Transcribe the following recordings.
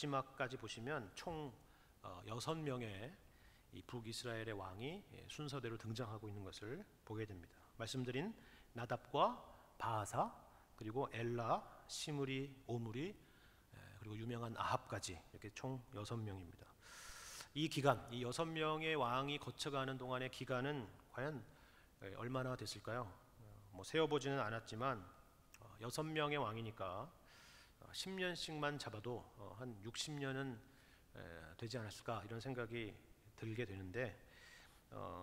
마지막까지 보시면 총 6명의 이 북이스라엘의 왕이 순서대로 등장하고 있는 것을 보게 됩니다. 말씀드린 나답과 바하사, 그리고 엘라, 시므리, 오므리, 그리고 유명한 아합까지 이렇게 총 6명입니다. 이 기간, 이 6명의 왕이 거쳐가는 동안의 기간은 과연 얼마나 됐을까요? 세어보지는 않았지만 6명의 왕이니까 10년씩만 잡아도 한 60년은 되지 않았을까, 이런 생각이 들게 되는데,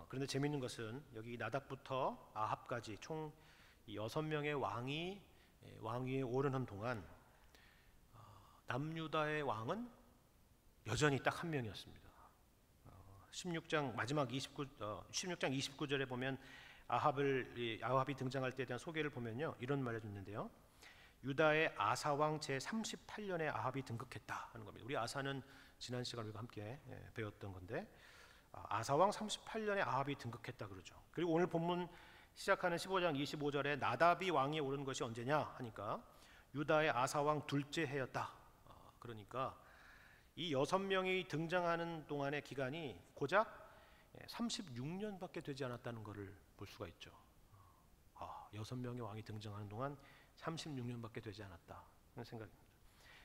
그런데 재미있는 것은 여기 나답부터 아합까지 총 6명의 왕이 왕위에 오르는 동안 남유다의 왕은 여전히 딱 한 명이었습니다. 16장 마지막 16장 29절에 보면 아합이 등장할 때에 대한 소개를 보면요, 이런 말을 듣는데요. 유다의 아사 왕 제 38년에 아합이 등극했다 하는 겁니다. 우리 아사는 지난 시간 우리가 함께 배웠던 건데, 아사 왕 38년에 아합이 등극했다 그러죠. 그리고 오늘 본문 시작하는 15장 25절에 나답이 왕위에 오른 것이 언제냐 하니까 유다의 아사 왕 둘째 해였다. 그러니까 이 6명이 등장하는 동안의 기간이 고작 36년밖에 되지 않았다는 것을 볼 수가 있죠. 6명의 왕이 등장하는 동안 36년밖에 되지 않았다 하는 생각입니다.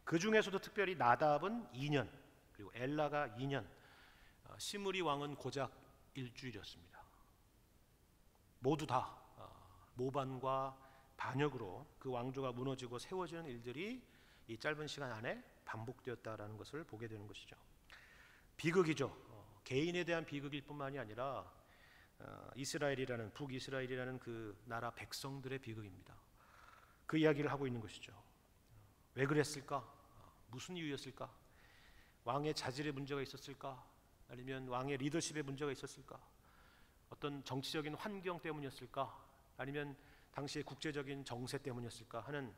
그 중에서도 특별히 나답은 2년, 그리고 엘라가 2년, 시므리 왕은 고작 일주일이었습니다. 모두 다 모반과 반역으로 그 왕조가 무너지고 세워지는 일들이 이 짧은 시간 안에 반복되었다라는 것을 보게 되는 것이죠. 비극이죠. 개인에 대한 비극일 뿐만이 아니라 이스라엘이라는, 북이스라엘이라는 그 나라 백성들의 비극입니다. 그 이야기를 하고 있는 것이죠. 왜 그랬을까? 무슨 이유였을까? 왕의 자질에 문제가 있었을까? 아니면 왕의 리더십에 문제가 있었을까? 어떤 정치적인 환경 때문이었을까? 아니면 당시의 국제적인 정세 때문이었을까 하는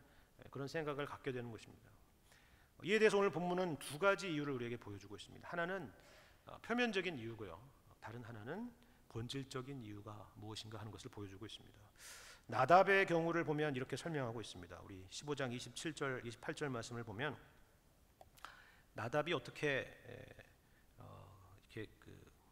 그런 생각을 갖게 되는 것입니다. 이에 대해서 오늘 본문은 두 가지 이유를 우리에게 보여주고 있습니다. 하나는 표면적인 이유고요, 다른 하나는 본질적인 이유가 무엇인가 하는 것을 보여주고 있습니다. 나답의 경우를 보면 이렇게 설명하고 있습니다. 우리 15장 27절, 28절 말씀을 보면 나답이 어떻게 이렇게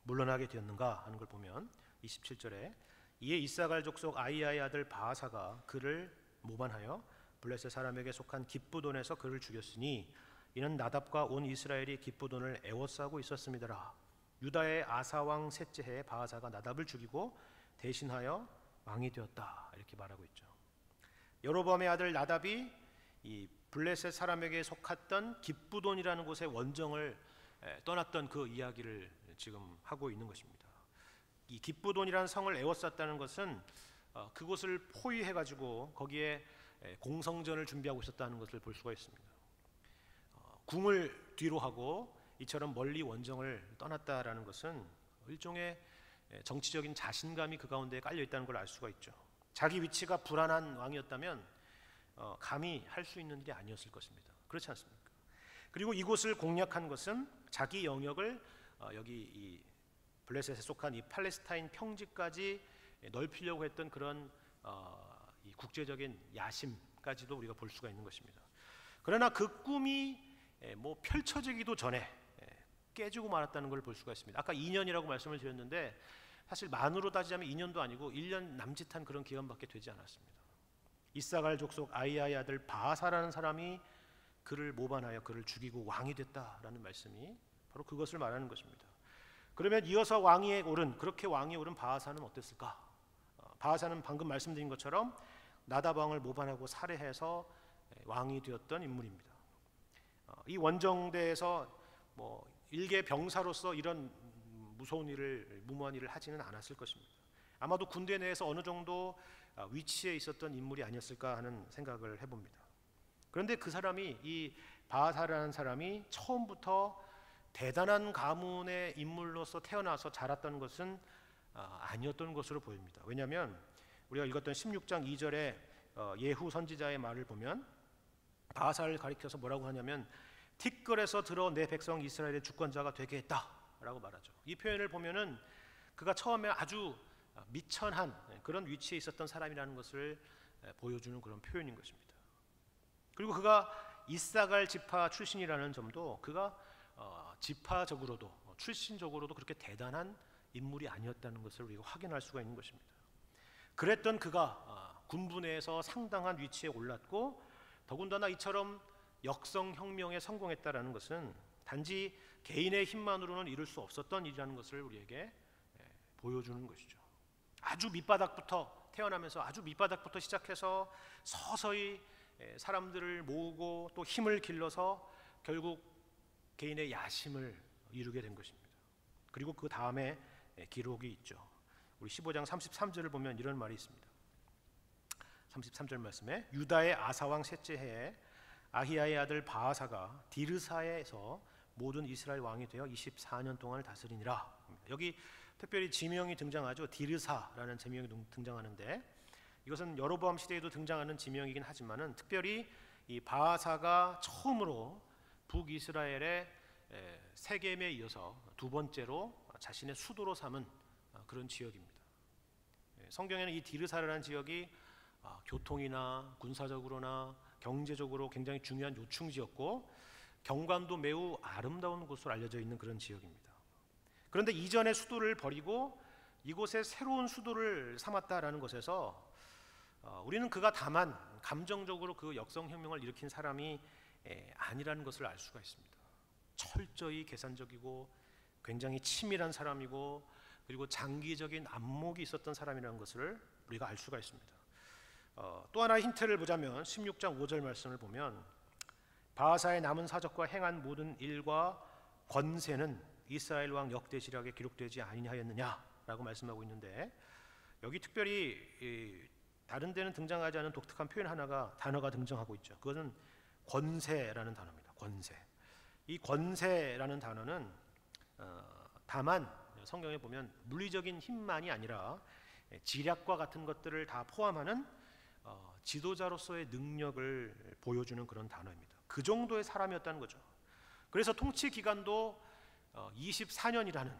물러나게 되었는가 하는 걸 보면 27절에 이에 이사갈 족속 아이야의 아들 바하사가 그를 모반하여 블레셋 사람에게 속한 깁부돈에서 그를 죽였으니 이는 나답과 온 이스라엘이 깁부돈을 애워싸고 있었음이더라. 유다의 아사 왕 셋째 해에 바하사가 나답을 죽이고 대신하여 왕이 되었다, 이렇게 말하고 있죠. 여로보암의 아들 나답이 이 블레셋 사람에게 속했던 깁부돈이라는 곳의 원정을 떠났던 그 이야기를 지금 하고 있는 것입니다. 이 깁부돈이라는 성을 애워쌌다는 것은 그곳을 포위해가지고 거기에 공성전을 준비하고 있었다는 것을 볼 수가 있습니다. 궁을 뒤로 하고 이처럼 멀리 원정을 떠났다라는 것은 일종의 정치적인 자신감이 그 가운데 깔려 있다는 걸 알 수가 있죠. 자기 위치가 불안한 왕이었다면 감히 할 수 있는 일이 아니었을 것입니다. 그렇지 않습니까? 그리고 이곳을 공략한 것은 자기 영역을 여기 이 블레셋에 속한 이 팔레스타인 평지까지 넓히려고 했던 그런 이 국제적인 야심까지도 우리가 볼 수가 있는 것입니다. 그러나 그 꿈이 펼쳐지기도 전에 깨지고 말았다는 걸 볼 수가 있습니다. 아까 2년이라고 말씀을 드렸는데 사실 만으로 따지자면 2년도 아니고 1년 남짓한 그런 기간밖에 되지 않았습니다. 이사갈 족속 아이야의 아들 바하사라는 사람이 그를 모반하여 그를 죽이고 왕이 됐다라는 말씀이 바로 그것을 말하는 것입니다. 그러면 이어서 그렇게 왕위에 오른 바하사는 어땠을까? 바하사는 방금 말씀드린 것처럼 나답 왕을 모반하고 살해해서 왕이 되었던 인물입니다. 이 원정대에서 일개 병사로서 이런 무모한 일을 하지는 않았을 것입니다. 아마도 군대 내에서 어느 정도 위치에 있었던 인물이 아니었을까 하는 생각을 해봅니다. 그런데 그 사람이, 이 바하사라는 사람이 처음부터 대단한 가문의 인물로서 태어나서 자랐던 것은 아니었던 것으로 보입니다. 왜냐하면 우리가 읽었던 16장 2절에 예후 선지자의 말을 보면 바하사를 가리켜서 뭐라고 하냐면 티끌에서 들어 내 백성 이스라엘의 주권자가 되게 했다라고 말하죠. 이 표현을 보면은 그가 처음에 아주 미천한 그런 위치에 있었던 사람이라는 것을 보여주는 그런 표현인 것입니다. 그리고 그가 이사갈 지파 출신이라는 점도 그가 지파적으로도 출신적으로도 그렇게 대단한 인물이 아니었다는 것을 우리가 확인할 수가 있는 것입니다. 그랬던 그가 군부 내에서 상당한 위치에 올랐고 더군다나 이처럼 역성혁명에 성공했다라는 것은 단지 개인의 힘만으로는 이룰 수 없었던 일이라는 것을 우리에게 보여주는 것이죠. 아주 밑바닥부터 태어나면서 아주 밑바닥부터 시작해서 서서히 사람들을 모으고 또 힘을 길러서 결국 개인의 야심을 이루게 된 것입니다. 그리고 그 다음에 기록이 있죠. 우리 15장 33절을 보면 이런 말이 있습니다. 33절 말씀에 유다의 아사왕 셋째 해에 아히야의 아들 바아사가 디르사에서 모든 이스라엘 왕이 되어 24년 동안을 다스리니라. 여기 특별히 지명이 등장하죠. 디르사라는 지명이 등장하는데 이것은 여로보암 시대에도 등장하는 지명이긴 하지만은 특별히 이 바아사가 처음으로 북이스라엘의 세겜에 이어서 두 번째로 자신의 수도로 삼은 그런 지역입니다. 성경에는 이 디르사라는 지역이 교통이나 군사적으로나 경제적으로 굉장히 중요한 요충지였고 경관도 매우 아름다운 곳으로 알려져 있는 그런 지역입니다. 그런데 이전의 수도를 버리고 이곳에 새로운 수도를 삼았다라는 것에서 우리는 그가 다만 감정적으로 그 역성혁명을 일으킨 사람이 아니라는 것을 알 수가 있습니다. 철저히 계산적이고 굉장히 치밀한 사람이고 그리고 장기적인 안목이 있었던 사람이라는 것을 우리가 알 수가 있습니다. 또 하나의 힌트를 보자면 16장 5절 말씀을 보면 바아사의 남은 사적과 행한 모든 일과 권세는 이스라엘 왕 역대시락에 기록되지 아니하였느냐라고 말씀하고 있는데 여기 특별히 다른 데는 등장하지 않은 독특한 표현 단어가 등장하고 있죠. 그것은 권세라는 단어입니다. 권세. 이 권세라는 단어는 다만 성경에 보면 물리적인 힘만이 아니라 지략과 같은 것들을 다 포함하는 지도자로서의 능력을 보여주는 그런 단어입니다. 그 정도의 사람이었다는 거죠. 그래서 통치 기간도 24년이라는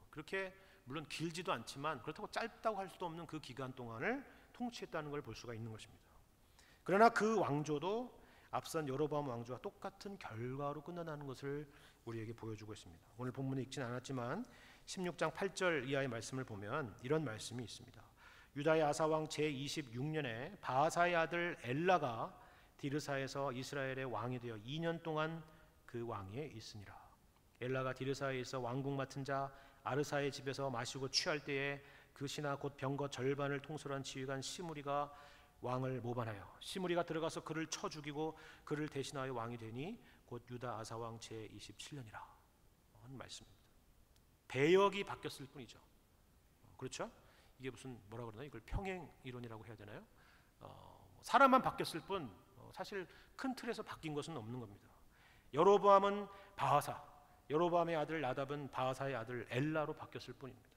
그렇게 물론 길지도 않지만 그렇다고 짧다고 할 수도 없는 그 기간 동안을 통치했다는 걸 볼 수가 있는 것입니다. 그러나 그 왕조도 앞선 여로보암 왕조와 똑같은 결과로 끝나는 것을 우리에게 보여주고 있습니다. 오늘 본문에 읽진 않았지만 16장 8절 이하의 말씀을 보면 이런 말씀이 있습니다. 유다의 아사왕 제26년에 바아사의 아들 엘라가 디르사에서 이스라엘의 왕이 되어 2년 동안 그 왕위에 있으니라. 엘라가 디르사에 있어 왕궁 맡은 자 아르사의 집에서 마시고 취할 때에 그 신하 곧 병거 절반을 통솔한 지휘관 시므리가 왕을 모반하여 시므리가 들어가서 그를 쳐 죽이고 그를 대신하여 왕이 되니 곧 유다 아사왕 제27년이라 하는 말씀입니다. 배역이 바뀌었을 뿐이죠. 그렇죠? 이게 무슨 뭐라 그러나 이걸 평행 이론이라고 해야 되나요? 사람만 바뀌었을 뿐 사실 큰 틀에서 바뀐 것은 없는 겁니다. 여로보암은 바아사, 여로보암의 아들 나답은 바아사의 아들 엘라로 바뀌었을 뿐입니다.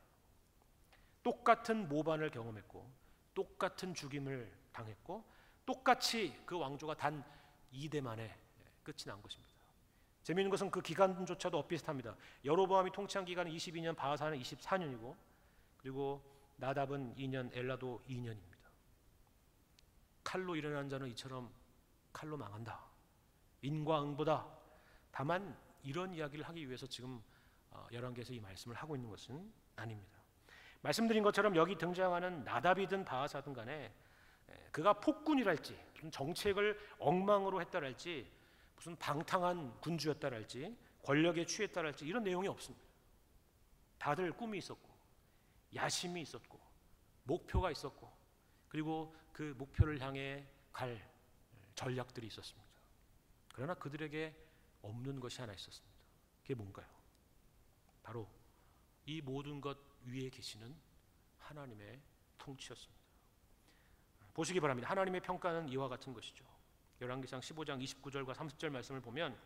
똑같은 모반을 경험했고 똑같은 죽임을 당했고 똑같이 그 왕조가 단 2대 만에 끝이 난 것입니다. 재미있는 것은 그 기간조차도 엇비슷합니다. 여로보암이 통치한 기간은 22년, 바아사는 24년이고 그리고 나답은 2년, 엘라도 2년입니다. 칼로 일어난 자는 이처럼 칼로 망한다. 인과응보다. 다만 이런 이야기를 하기 위해서 지금 열왕기에서 이 말씀을 하고 있는 것은 아닙니다. 말씀드린 것처럼 여기 등장하는 나답이든 바아사든 간에 그가 폭군이랄지 무슨 정책을 엉망으로 했다랄지 무슨 방탕한 군주였다랄지 권력에 취했다랄지 이런 내용이 없습니다. 다들 꿈이 있었고 야심이 있었고 목표가 있었고 그리고 그 목표를 향해 갈 전략들이 있었습니다. 그러나 그들에게 없는 것이 하나 있었습니다. 그게 뭔가요? 바로 이 모든 것 위에 계시는 하나님의 통치였습니다. 보시기 바랍니다. 하나님의 평가는 이와 같은 것이죠. 열왕기상 15장 29절과 30절 말씀을 보면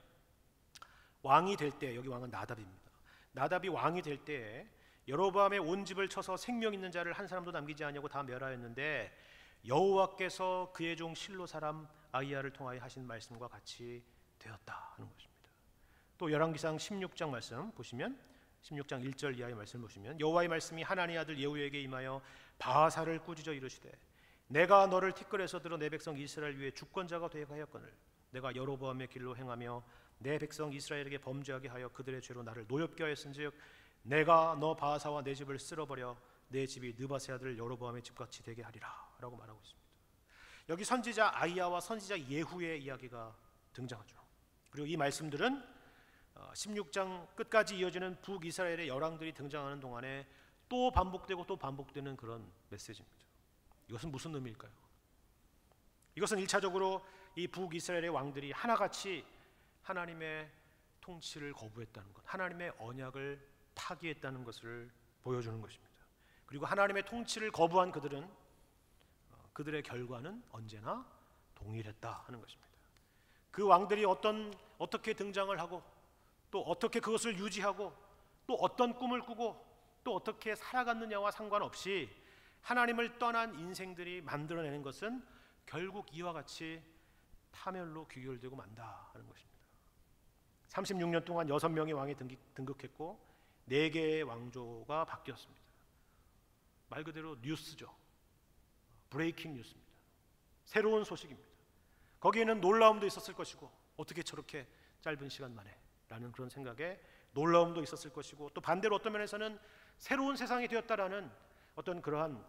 왕이 될 때, 여기 왕은 나답입니다. 나답이 왕이 될 때에 여로보암의 온 집을 쳐서 생명 있는 자를 한 사람도 남기지 아니하고 다 멸하였는데 여호와께서 그의 종 실로 사람 아히야를 통하여 하신 말씀과 같이 되었다 하는 것입니다. 또 열왕기상 16장 말씀 보시면 16장 1절 이하의 말씀을 보시면 여호와의 말씀이 하나니 아들 예후에게 임하여 바아사를 꾸짖어 이르시되 내가 너를 티끌에서 들어 내 백성 이스라엘 위에 주권자가 되게 하였거늘 내가 여로보암의 길로 행하며 내 백성 이스라엘에게 범죄하게 하여 그들의 죄로 나를 노엽게 하였은즉 내가 너 바하사와 내 집을 쓸어버려 내 집이 느바세 아들 여로보암의 집같이 되게 하리라 라고 말하고 있습니다. 여기 선지자 아이야와 선지자 예후의 이야기가 등장하죠. 그리고 이 말씀들은 16장 끝까지 이어지는 북이스라엘의 열왕들이 등장하는 동안에 또 반복되고 또 반복되는 그런 메시지입니다. 이것은 무슨 의미일까요? 이것은 1차적으로 이 북이스라엘의 왕들이 하나같이 하나님의 통치를 거부했다는 것, 하나님의 언약을 파기했다는 것을 보여주는 것입니다. 그리고 하나님의 통치를 거부한 그들은 그들의 결과는 언제나 동일했다 하는 것입니다. 그 왕들이 어떻게 등장을 하고 또 어떻게 그것을 유지하고 또 어떤 꿈을 꾸고 또 어떻게 살아갔느냐와 상관없이 하나님을 떠난 인생들이 만들어내는 것은 결국 이와 같이 파멸로 귀결되고 만다 하는 것입니다. 36년 동안 6명의 왕이 등극했고 4개의 왕조가 바뀌었습니다. 말 그대로 뉴스죠. 브레이킹 뉴스입니다. 새로운 소식입니다. 거기에는 놀라움도 있었을 것이고 어떻게 저렇게 짧은 시간 만에 라는 그런 생각에 놀라움도 있었을 것이고 또 반대로 어떤 면에서는 새로운 세상이 되었다라는 어떤 그러한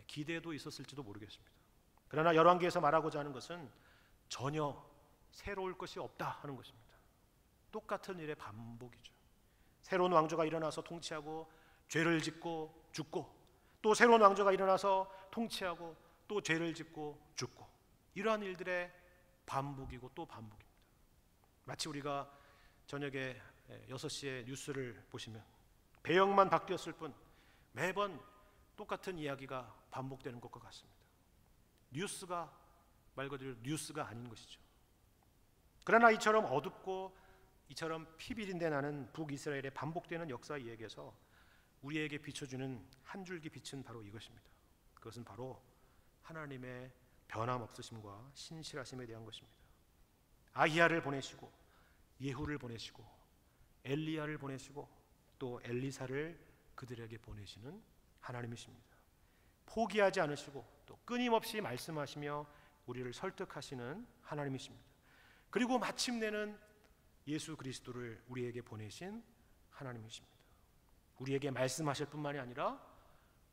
기대도 있었을지도 모르겠습니다. 그러나 열왕기에서 말하고자 하는 것은 전혀 새로울 것이 없다 하는 것입니다. 똑같은 일의 반복이죠. 새로운 왕조가 일어나서 통치하고 죄를 짓고 죽고 또 새로운 왕조가 일어나서 통치하고 또 죄를 짓고 죽고 이러한 일들의 반복이고 또 반복입니다. 마치 우리가 저녁에 6시에 뉴스를 보시면 배역만 바뀌었을 뿐 매번 똑같은 이야기가 반복되는 것과 같습니다. 뉴스가 말 그대로 뉴스가 아닌 것이죠. 그러나 이처럼 어둡고 이처럼 피비린내 나는 북이스라엘의 반복되는 역사 이야기에서 우리에게 비춰주는 한 줄기 빛은 바로 이것입니다. 그것은 바로 하나님의 변함없으심과 신실하심에 대한 것입니다. 아히야를 보내시고 예후를 보내시고 엘리야를 보내시고 또 엘리사를 그들에게 보내시는 하나님이십니다. 포기하지 않으시고 또 끊임없이 말씀하시며 우리를 설득하시는 하나님이십니다. 그리고 마침내는 예수 그리스도를 우리에게 보내신 하나님이십니다. 우리에게 말씀하실 뿐만이 아니라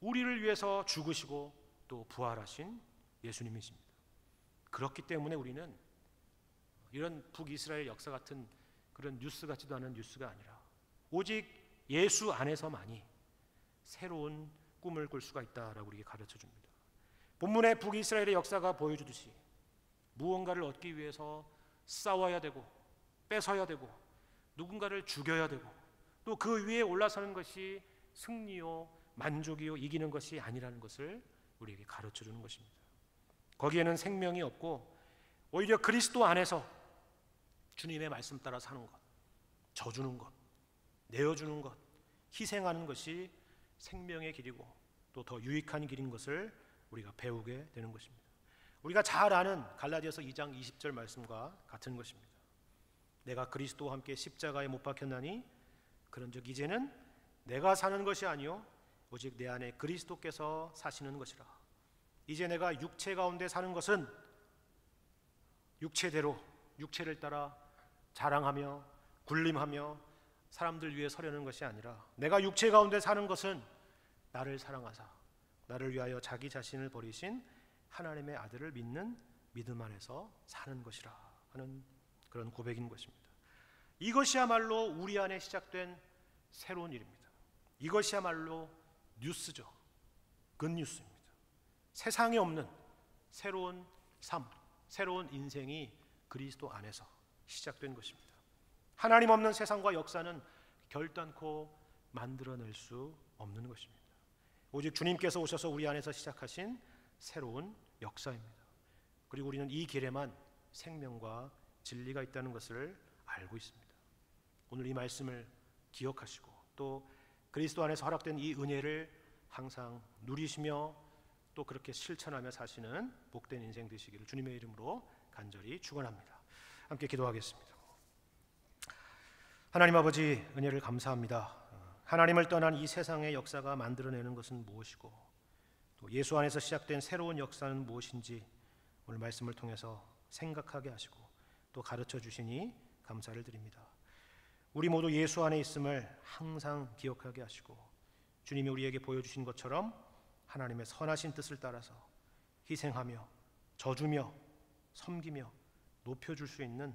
우리를 위해서 죽으시고 또 부활하신 예수님이십니다. 그렇기 때문에 우리는 이런 북이스라엘 역사 같은 그런 뉴스 같지도 않은 뉴스가 아니라 오직 예수 안에서만이 새로운 꿈을 꿀 수가 있다라고 우리에게 가르쳐 줍니다. 본문의 북이스라엘의 역사가 보여주듯이 무언가를 얻기 위해서 싸워야 되고 뺏어야 되고 누군가를 죽여야 되고 또 그 위에 올라서는 것이 승리요 만족이요 이기는 것이 아니라는 것을 우리에게 가르쳐 주는 것입니다. 거기에는 생명이 없고 오히려 그리스도 안에서 주님의 말씀 따라 사는 것, 져주는 것, 내어주는 것, 희생하는 것이 생명의 길이고 또 더 유익한 길인 것을 우리가 배우게 되는 것입니다. 우리가 잘 아는 갈라디아서 2장 20절 말씀과 같은 것입니다. 내가 그리스도와 함께 십자가에 못 박혔나니 그런즉 이제는 내가 사는 것이 아니요 오직 내 안에 그리스도께서 사시는 것이라. 이제 내가 육체 가운데 사는 것은 육체대로 육체를 따라 자랑하며 군림하며 사람들 위해 서려는 것이 아니라 내가 육체 가운데 사는 것은 나를 사랑하사 나를 위하여 자기 자신을 버리신 하나님의 아들을 믿는 믿음 안에서 사는 것이라 하는 그런 고백인 것입니다. 이것이야말로 우리 안에 시작된 새로운 일입니다. 이것이야말로 뉴스죠. 굿뉴스입니다. 세상에 없는 새로운 삶, 새로운 인생이 그리스도 안에서 시작된 것입니다. 하나님 없는 세상과 역사는 결단코 만들어낼 수 없는 것입니다. 오직 주님께서 오셔서 우리 안에서 시작하신 새로운 역사입니다. 그리고 우리는 이 길에만 생명과 진리가 있다는 것을 알고 있습니다. 오늘 이 말씀을 기억하시고 또 그리스도 안에서 허락된 이 은혜를 항상 누리시며 또 그렇게 실천하며 사시는 복된 인생 되시기를 주님의 이름으로 간절히 축원합니다. 함께 기도하겠습니다. 하나님 아버지 은혜를 감사합니다. 하나님을 떠난 이 세상의 역사가 만들어내는 것은 무엇이고 또 예수 안에서 시작된 새로운 역사는 무엇인지 오늘 말씀을 통해서 생각하게 하시고 또 가르쳐 주시니 감사를 드립니다. 우리 모두 예수 안에 있음을 항상 기억하게 하시고 주님이 우리에게 보여주신 것처럼 하나님의 선하신 뜻을 따라서 희생하며 져주며 섬기며 높여줄 수 있는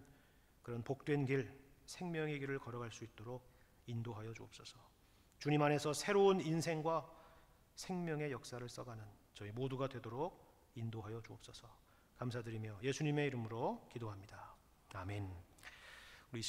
그런 복된 길, 생명의 길을 걸어갈 수 있도록 인도하여 주옵소서. 주님 안에서 새로운 인생과 생명의 역사를 써가는 저희 모두가 되도록 인도하여 주옵소서. 감사드리며 예수님의 이름으로 기도합니다. 아멘. 우리